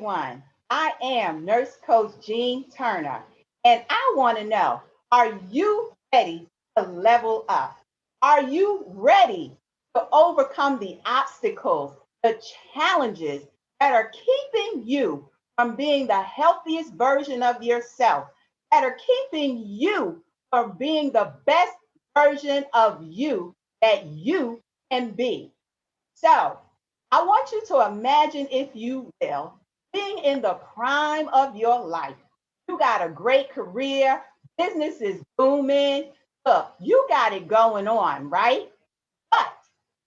everyone. I am Nurse Coach Jean Turner, and I want to know, are you ready to level up? Are you ready to overcome the obstacles, the challenges that are keeping you from being the healthiest version of yourself, that are keeping you from being the best version of you that you can be? So, I want you to imagine, if you will, being in the prime of your life. You got a great career, business is booming. Look, you got it going on, right? But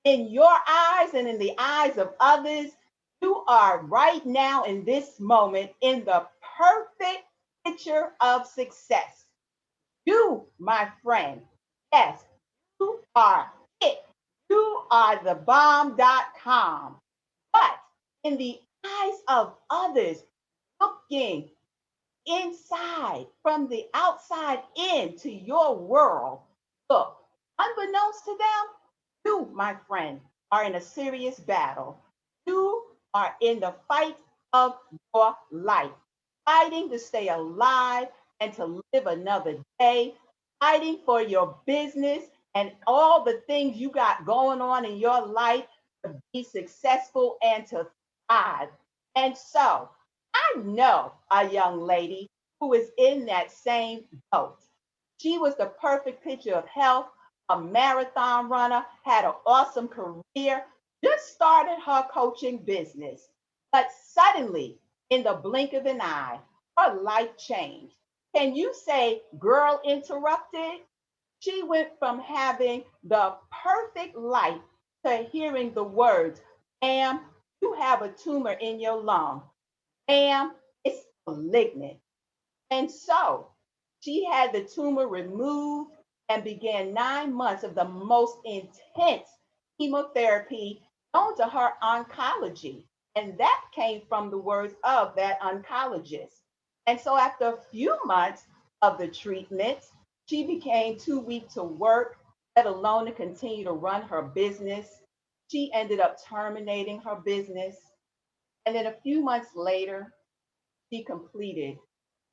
in your eyes and in the eyes of others, you are right now in this moment in the perfect picture of success. You, my friend, yes, you are it. You are the bomb.com. But in the eyes of others, looking inside, from the outside into your world, look, unbeknownst to them, you, my friend, are in a serious battle. You are in the fight of your life, fighting to stay alive and to live another day, fighting for your business and all the things you got going on in your life to be successful and to thrive. And so I know a young lady who is in that same boat. She was the perfect picture of health, a marathon runner, had an awesome career, just started her coaching business. But suddenly, in the blink of an eye, her life changed. Can you say, girl interrupted? She went from having the perfect life to hearing the words, ma'am, you have a tumor in your lung. Ma'am, it's malignant. And so she had the tumor removed and began 9 months of the most intense chemotherapy known to her oncology. And that came from the words of that oncologist. And so after a few months of the treatment, she became too weak to work, let alone to continue to run her business. She ended up terminating her business. And then a few months later, she completed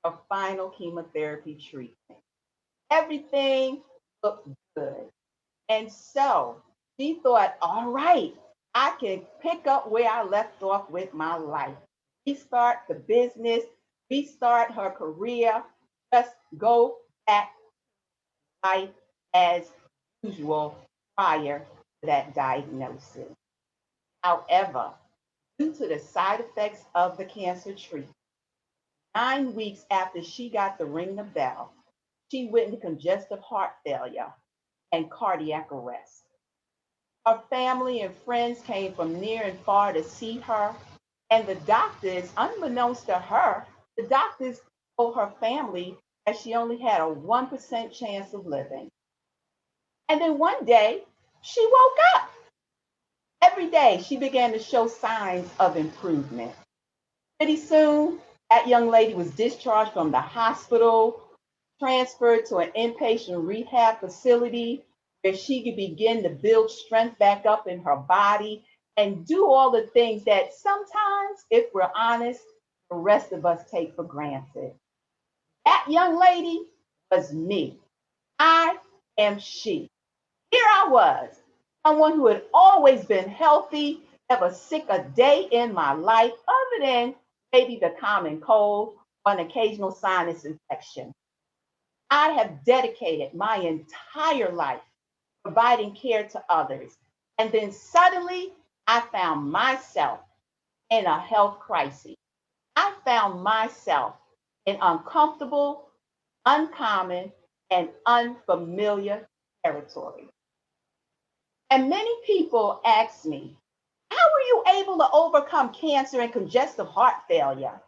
a final chemotherapy treatment. Everything looked good. And so she thought, all right, I can pick up where I left off with my life. Restart the business, restart her career, just go back to life as usual prior to that diagnosis. However, due to the side effects of the cancer treatment, 9 weeks after she got to ring the bell, she went into congestive heart failure and cardiac arrest. Her family and friends came from near and far to see her, and the doctors, unbeknownst to her, the doctors told her family that she only had a 1% chance of living. And then one day, she woke up. Every day, she began to show signs of improvement. Pretty soon, that young lady was discharged from the hospital, transferred to an inpatient rehab facility where she could begin to build strength back up in her body and do all the things that sometimes, if we're honest, the rest of us take for granted. That young lady was me. I am she. Here I was, someone who had always been healthy, never sick a day in my life, other than maybe the common cold or an occasional sinus infection. I have dedicated my entire life providing care to others. And then suddenly, I found myself in a health crisis. I found myself in uncomfortable, uncommon, and unfamiliar territory. And many people ask me, how were you able to overcome cancer and congestive heart failure?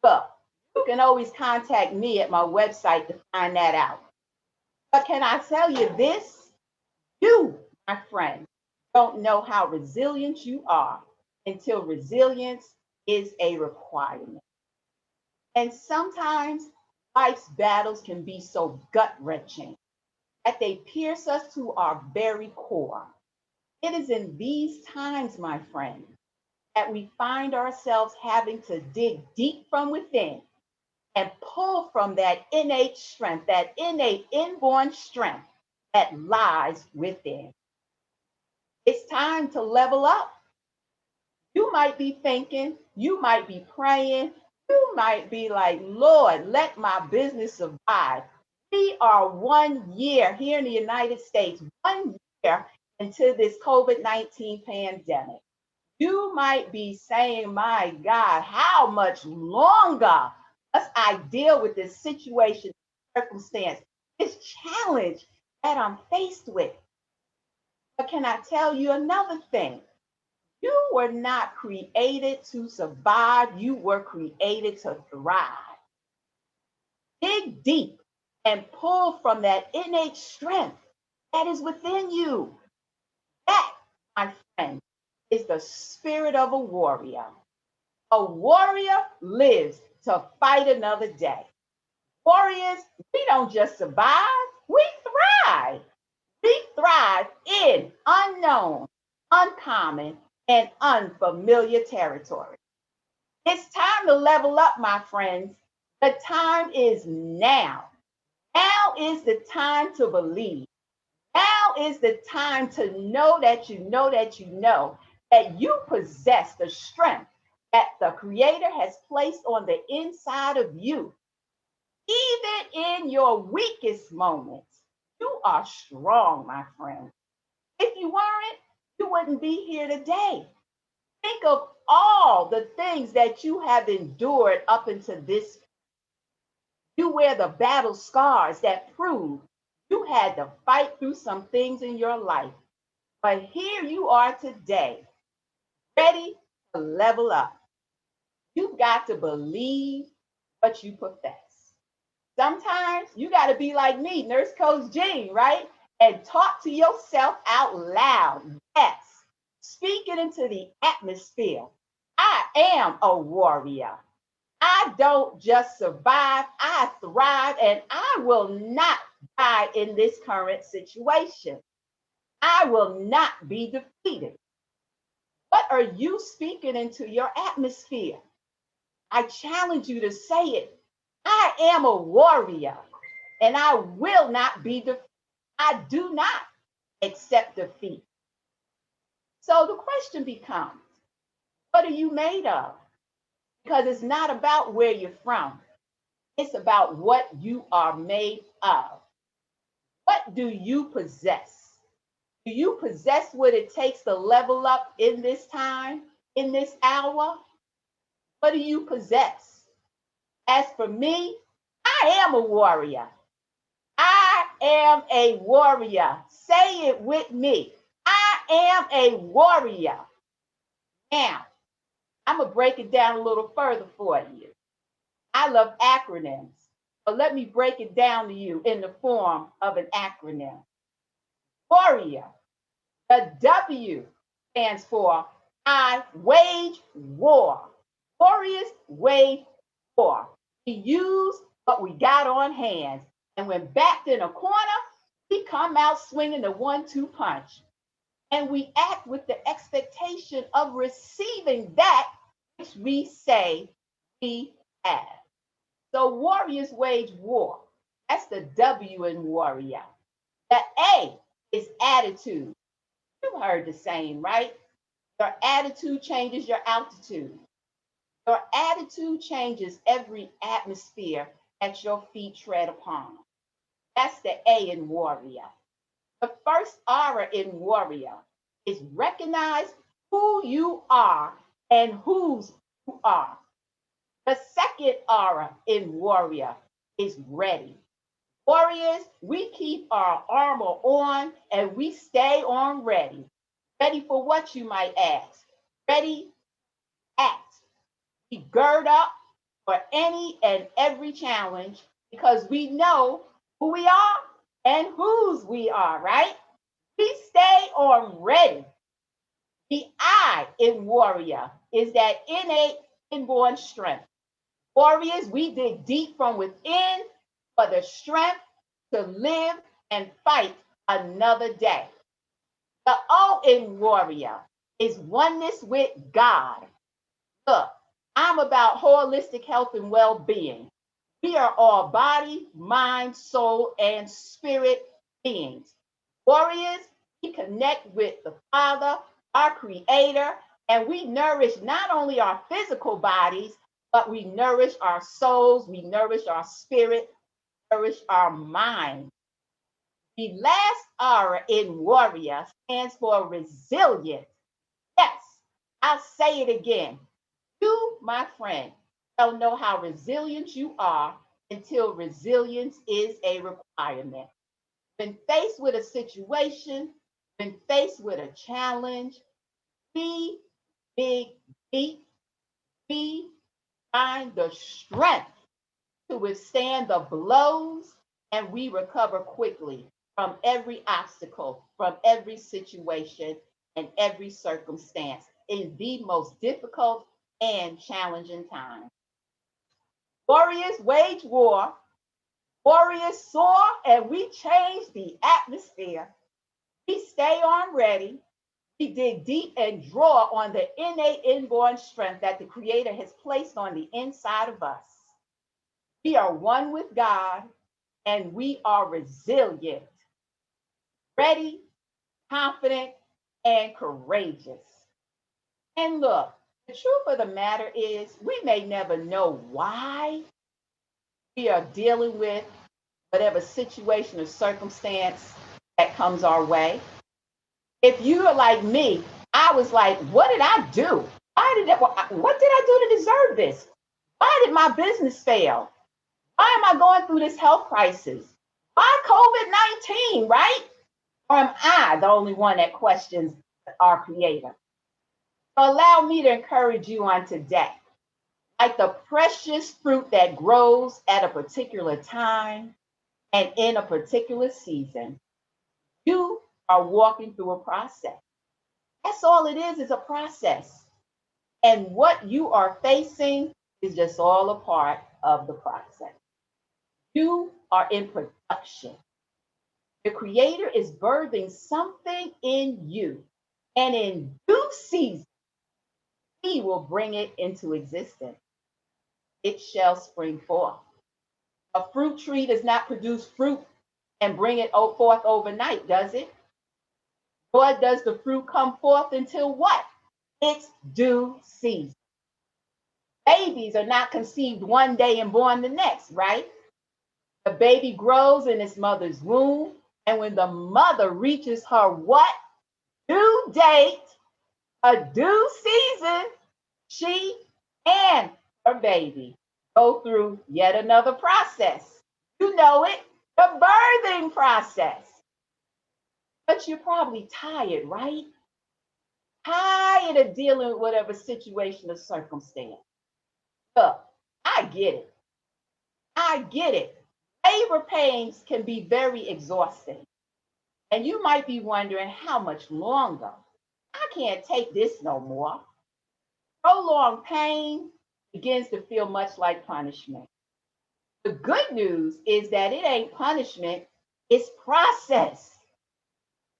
Well, you can always contact me at my website to find that out. But can I tell you this? You, my friend, don't know how resilient you are until resilience is a requirement. And sometimes life's battles can be so gut wrenching that they pierce us to our very core. It is in these times, my friend, that we find ourselves having to dig deep from within and pull from that innate strength, that innate inborn strength that lies within. It's time to level up. You might be thinking, you might be praying, you might be like, Lord, let my business survive. We are 1 year here in the United States, 1 year into this COVID-19 pandemic. You might be saying, my God, how much longer must I deal with this situation, circumstance, this challenge that I'm faced with? But can I tell you another thing? You were not created to survive, you were created to thrive. Dig deep and pull from that innate strength that is within you. That, my friend, is the spirit of a warrior. A warrior lives to fight another day. Warriors, we don't just survive, we thrive. We thrive in unknown, uncommon, and unfamiliar territory. It's time to level up, my friends. The time is now. Now is the time to believe. Now is the time to know that you know that you know that you possess the strength that the Creator has placed on the inside of you. Even in your weakest moments, you are strong, my friend. If you weren't, you wouldn't be here today. Think of all the things that you have endured up until this. You wear the battle scars that prove you had to fight through some things in your life. But here you are today, ready to level up. You've got to believe what you profess. Sometimes you got to be like me, Nurse Coach Jean, right? And talk to yourself out loud. Yes. Speak it into the atmosphere. I am a warrior. I don't just survive, I thrive, and I will not die in this current situation. I will not be defeated. What are you speaking into your atmosphere? I challenge you to say it. I am a warrior and I will not be defeated. I do not accept defeat. So the question becomes, what are you made of? Because it's not about where you're from. It's about what you are made of. What do you possess? Do you possess what it takes to level up in this time, in this hour? What do you possess? As for me, I am a warrior. I am a warrior. Say it with me. I am a warrior. Now, I'm going to break it down a little further for you. I love acronyms, but let me break it down to you in the form of an acronym. Warrior. The W stands for I wage war. Warriors wage war. We use what we got on hand. And when backed in a corner, we come out swinging the 1-2 punch. And we act with the expectation of receiving that which we say we have. So warriors wage war. That's the W in warrior. The A is attitude. You've heard the saying, right? Your attitude changes your altitude. Your attitude changes every atmosphere that your feet tread upon. That's the A in warrior. The first R in warrior is recognize who you are and whose you are. The second R in warrior is ready. Warriors, we keep our armor on and we stay on ready. Ready for what, you might ask? Ready, act. We gird up for any and every challenge because we know who we are and whose we are, right? We stay on ready. The I in warrior is that innate inborn strength. Warriors, we dig deep from within for the strength to live and fight another day. The O in warrior is oneness with God. Look, I'm about holistic health and well-being. We are all body, mind, soul, and spirit beings. Warriors, we connect with the Father, our Creator, and we nourish not only our physical bodies, but we nourish our souls, we nourish our spirit, nourish our mind. The last R in warrior stands for resilient. Yes, I'll say it again. You, my friend, don't know how resilient you are until resilience is a requirement. When faced with a situation, when faced with a challenge, we, big deep, we find the strength to withstand the blows, and we recover quickly from every obstacle, from every situation, and every circumstance in the most difficult and challenging time. Warriors wage war, warriors soar, and we change the atmosphere. We stay on ready. We dig deep and draw on the innate inborn strength that the Creator has placed on the inside of us. We are one with God, and we are resilient, ready, confident, and courageous. And look, the truth of the matter is, we may never know why we are dealing with whatever situation or circumstance that comes our way. If you are like me, I was like, what did I do? What did I do to deserve this? Why did my business fail? Why am I going through this health crisis? Why COVID-19, right? Or am I the only one that questions our Creator? So allow me to encourage you on today. Like the precious fruit that grows at a particular time and in a particular season, you are walking through a process. That's all it is a process. And what you are facing is just all a part of the process. You are in production. The Creator is birthing something in you, and in due season, He will bring it into existence. It shall spring forth. A fruit tree does not produce fruit and bring it forth overnight, does it? Nor does the fruit come forth until what? Its due season. Babies are not conceived one day and born the next, right? The baby grows in its mother's womb, and when the mother reaches her what? Due date, a due season, she and her baby go through yet another process. You know it, the birthing process. But you're probably tired, right? Tired of dealing with whatever situation or circumstance. Look, I get it. I get it. Labor pains can be very exhausting. And you might be wondering how much longer. I can't take this no more. Prolonged pain begins to feel much like punishment. The good news is that it ain't punishment, it's process.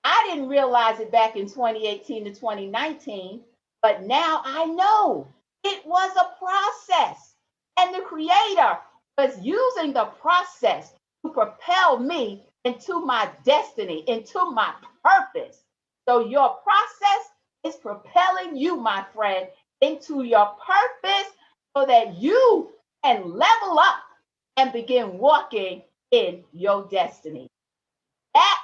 I didn't realize it back in 2018 to 2019, but now I know it was a process. And the Creator was using the process to propel me into my destiny, into my purpose. So your process is propelling you, my friend, into your purpose so that you can level up and begin walking in your destiny. That,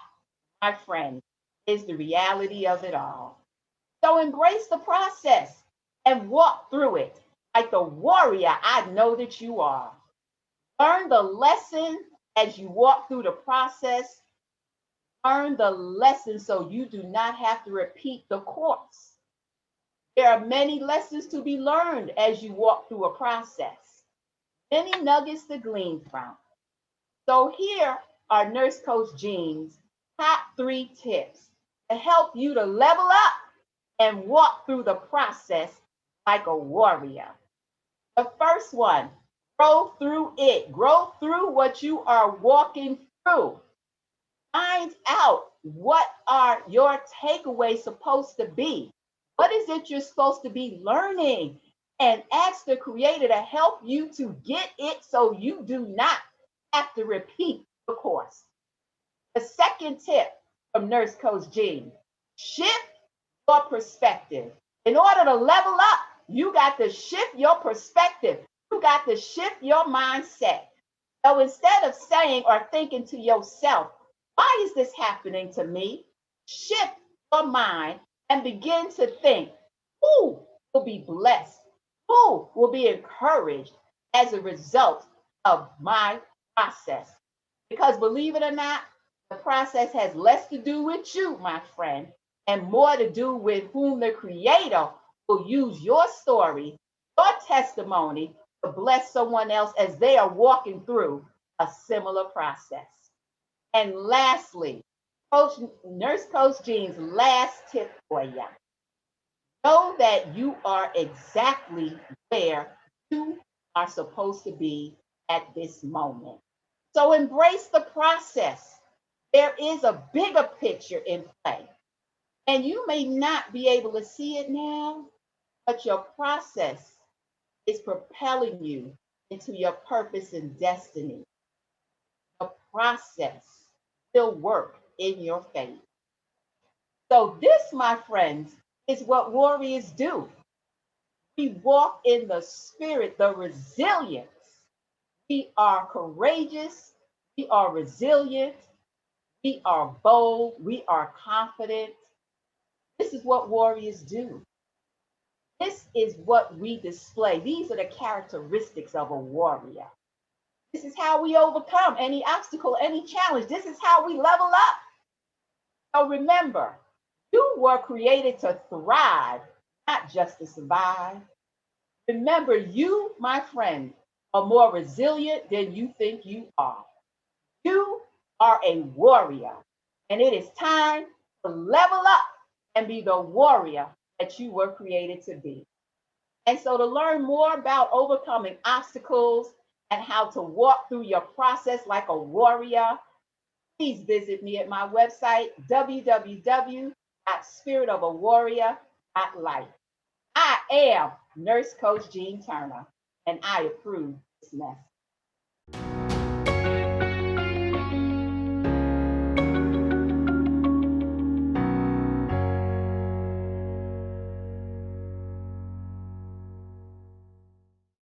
my friend, is the reality of it all. So embrace the process and walk through it like the warrior I know that you are. Learn the lesson as you walk through the process. Learn the lesson so you do not have to repeat the course. There are many lessons to be learned as you walk through a process. Many nuggets to glean from. So here are Nurse Coach Jean's top 3 tips to help you to level up and walk through the process like a warrior. The first one, grow through it. Grow through what you are walking through. Find out what are your takeaways supposed to be. What is it you're supposed to be learning? And ask the Creator to help you to get it so you do not have to repeat the course. The second tip from Nurse Coach Jean: shift your perspective. In order to level up, you got to shift your perspective. You got to shift your mindset. So instead of saying or thinking to yourself, why is this happening to me? Shift your mind and begin to think, who will be blessed? Who will be encouraged as a result of my process? Because believe it or not, the process has less to do with you, my friend, and more to do with whom the Creator will use your story, your testimony to bless someone else as they are walking through a similar process. And lastly, Nurse Coach Jean's last tip for you: know that you are exactly where you are supposed to be at this moment. So embrace the process. There is a bigger picture in play. And you may not be able to see it now, but your process is propelling you into your purpose and destiny. The process will work in your favor. So, this, my friends, is what warriors do. We walk in the spirit, the resilience. We are courageous. We are resilient. We are bold. We are confident. This is what warriors do. This is what we display. These are the characteristics of a warrior. This is how we overcome any obstacle, any challenge. This is how we level up. So remember, you were created to thrive, not just to survive. Remember, you, my friend, are more resilient than you think you are. You are a warrior, and it is time to level up and be the warrior that you were created to be. And so, to learn more about overcoming obstacles and how to walk through your process like a warrior, please visit me at my website, www.spiritofawarrior.life. I am Nurse Coach Jean Turner, and I approve this message.